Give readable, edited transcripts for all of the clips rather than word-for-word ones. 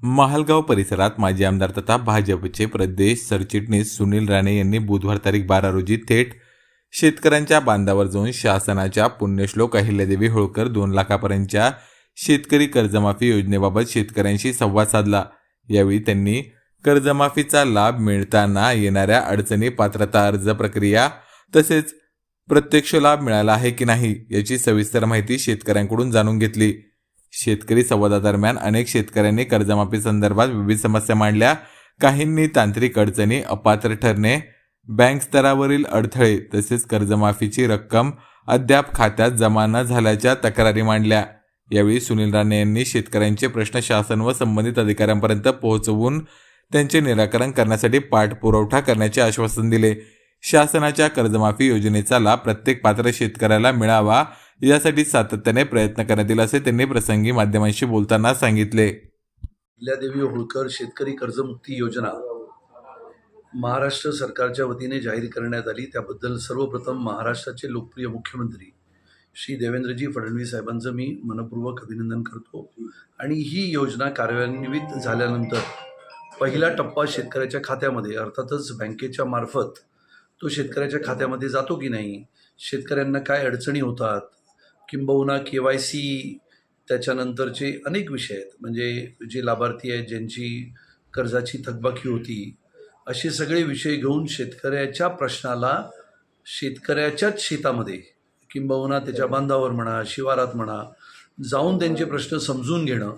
महालगाव परिसरात माजी आमदार तथा भाजपचे प्रदेश सरचिटणीस सुनील राणे यांनी बुधवार तारीख 12 रोजी थेट शेतकऱ्यांच्या बांधावर जाऊन शासनाच्या पुण्यश्लोक अहिल्यादेवी होळकर 2 लाखापर्यंतच्या शेतकरी कर्जमाफी योजनेबाबत शेतकऱ्यांशी संवाद साधला। यावेळी त्यांनी कर्जमाफीचा लाभ मिळताना येणाऱ्या अडचणी, पात्रता अर्ज प्रक्रिया तसेच प्रत्यक्ष लाभ मिळाला आहे की नाही याची सविस्तर माहिती शेतकऱ्यांकडून जाणून घेतली। शेतकरी संवादादरम्यान अनेक शेतकऱ्यांनी कर्जमाफी संदर्भात विविध समस्या मांडल्या। काहींनी तांत्रिक अडचणी, अपात्र ठरणे, बँक स्तरावरील अडथळे तसेच कर्जमाफीची रक्कम अद्याप खात्यात जमा न झाल्याच्या तक्रारी मांडल्या। यावेळी सुनील राणे यांनी शेतकऱ्यांचे प्रश्न शासन व संबंधित अधिकाऱ्यांपर्यंत पोहोचवून त्यांचे निराकरण करण्यासाठी पाठपुरावा करण्याचे आश्वासन दिले। शासनाच्या कर्जमाफी योजनेचा लाभ प्रत्येक पात्र शेतकऱ्याला मिळावा यासाठी सातत्याने प्रयत्न करण्यात येईल असे त्यांनी प्रसंगी माध्यमांशी बोलताना सांगितले। अहिल्यादेवी होळकर शेतकरी कर्जमुक्ती योजना महाराष्ट्र सरकारच्या वतीने जाहीर करण्यात आली। त्याबद्दल सर्वप्रथम महाराष्ट्राचे लोकप्रिय मुख्यमंत्री श्री देवेंद्रजी फडणवीस साहेबांचं मी मनपूर्वक अभिनंदन करतो। आणि ही योजना कार्यान्वित झाल्यानंतर पहिला टप्पा शेतकऱ्याच्या खात्यामध्ये अर्थातच बँकेच्या मार्फत तो शेतकऱ्याच्या खात्यामध्ये जातो की नाही, शेतकऱ्यांना काय अडचणी होतात, किंबहुना KYC त्याच्यानंतरचे अनेक विषय आहेत। म्हणजे जे लाभार्थी आहेत ज्यांची कर्जाची थकबाकी होती, असे सगळे विषय घेऊन शेतकऱ्याच्या प्रश्नाला शेतकऱ्याच्याच शेतामध्ये किंबहुना त्याच्या बांधावर म्हणा, शिवारात म्हणा, जाऊन त्यांचे प्रश्न समजून घेणं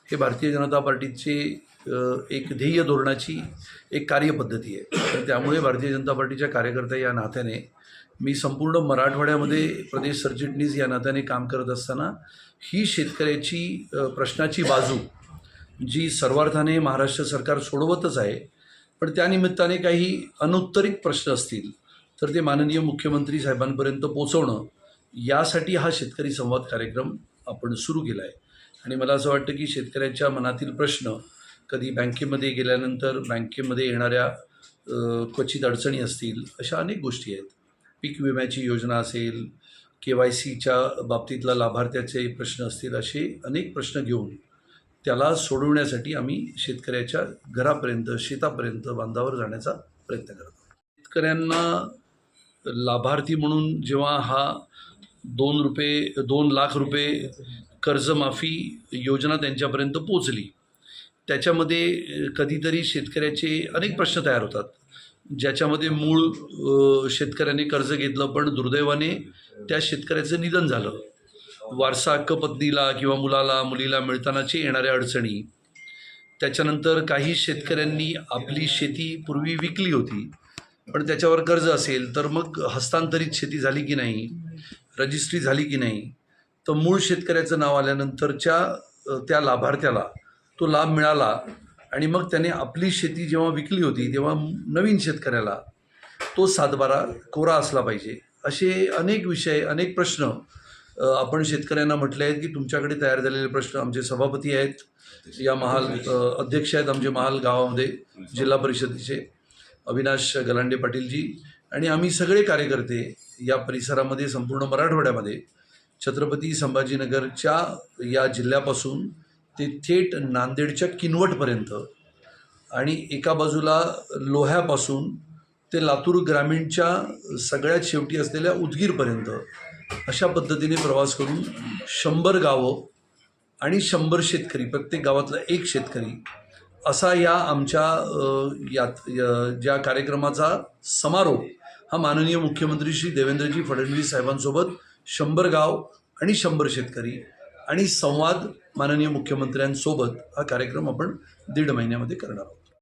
हे भारतीय जनता पार्टीचे एक ध्येय धोरणाची एक कार्यपद्धती आहे। तर त्यामुळे भारतीय जनता पार्टीच्या कार्यकर्ता या नात्याने मी संपूर्ण मराठवाड्यामध्ये प्रदेश सरचिटणीस या नात्याने काम करत असताना ही शेतकऱ्याची प्रश्नाची बाजू जी सर्वार्थाने महाराष्ट्र सरकार सोडवतच आहे, पण त्यानिमित्ताने काही अनुत्तरित प्रश्न असतील तर ते माननीय मुख्यमंत्री साहेबांपर्यंत पोहोचवणं यासाठी हा शेतकरी संवाद कार्यक्रम आपण सुरू केला आहे। आणि मला असं वाटतं की शेतकऱ्याच्या मनातील प्रश्न कधी बँकेमध्ये गेल्यानंतर बँकेमध्ये येणाऱ्या क्वचित अडचणी असतील, अशा अनेक गोष्टी आहेत। पीक विम्याची योजना असेल, KYCच्या बाबतीतला लाभार्थ्याचे प्रश्न असतील, असे अनेक प्रश्न घेऊन त्याला सोडवण्यासाठी आम्ही शेतकऱ्याच्या घरापर्यंत, शेतापर्यंत, बांधावर जाण्याचा प्रयत्न करतो। शेतकऱ्यांना लाभार्थी म्हणून जेव्हा हा 2 लाख रुपये कर्जमाफी योजना त्यांच्यापर्यंत पोचली, त्याच्यामध्ये कधीतरी शेतकऱ्याचे अनेक प्रश्न तयार होतात, ज्याच्यामध्ये मूळ शेतकऱ्याने कर्ज घेतलं पण दुर्दैवाने त्या शेतकऱ्याचं निधन झालं, वारसा हक्क पत्नीला किंवा मुलीला मिळतानाची येणाऱ्या अडचणी, त्याच्यानंतर काही शेतकऱ्यांनी आपली शेती पूर्वी विकली होती पण त्याच्यावर कर्ज असेल तर मग हस्तांतरित शेती झाली की नाही, रजिस्ट्री झाली की नाही, तर मूळ शेतकऱ्याचं नाव आल्यानंतरच्या त्या लाभार्थ्याला तो लाभ मिळाला आणि मग त्याने आपली शेती जेव्हा विकली होती तेव्हा नवीन शेतकऱ्याला तो 7/12 कोरा असला पाहिजे। असे अनेक विषय, अनेक प्रश्न आपण शेतकऱ्यांना म्हटले आहेत की तुमच्याकडे तयार झालेले प्रश्न आमचे सभापती आहेत, या महाल अध्यक्ष आहेत आमचे महाल गावामध्ये जिल्हा परिषदेचे अविनाश गलांडे पाटीलजी, आणि आम्ही सगळे कार्यकर्ते या परिसरामध्ये संपूर्ण मराठवाड्यामध्ये छत्रपती संभाजीनगरच्या या जिल्ह्यापासून ते थेट नांदेडच्या किनवटपर्यंत आणि एका बाजूला लोह्यापासून ते लातूर ग्रामीणच्या सगळ्यात शेवटी असलेल्या उदगीरपर्यंत अशा पद्धतीने प्रवास करून 100 गावं आणि 100 शेतकरी, प्रत्येक गावातला एक शेतकरी, असा या आमच्या ज्या कार्यक्रमाचा समारोप हा माननीय मुख्यमंत्री श्री देवेंद्रजी फडणवीस साहेबांसोबत 100 गाव आणि 100 शेतकरी आणि संवाद माननीय मुख्यमंत्र्यांसोबत हा कार्यक्रम आपण 1.5 महिन्यामध्ये करणार आहोत।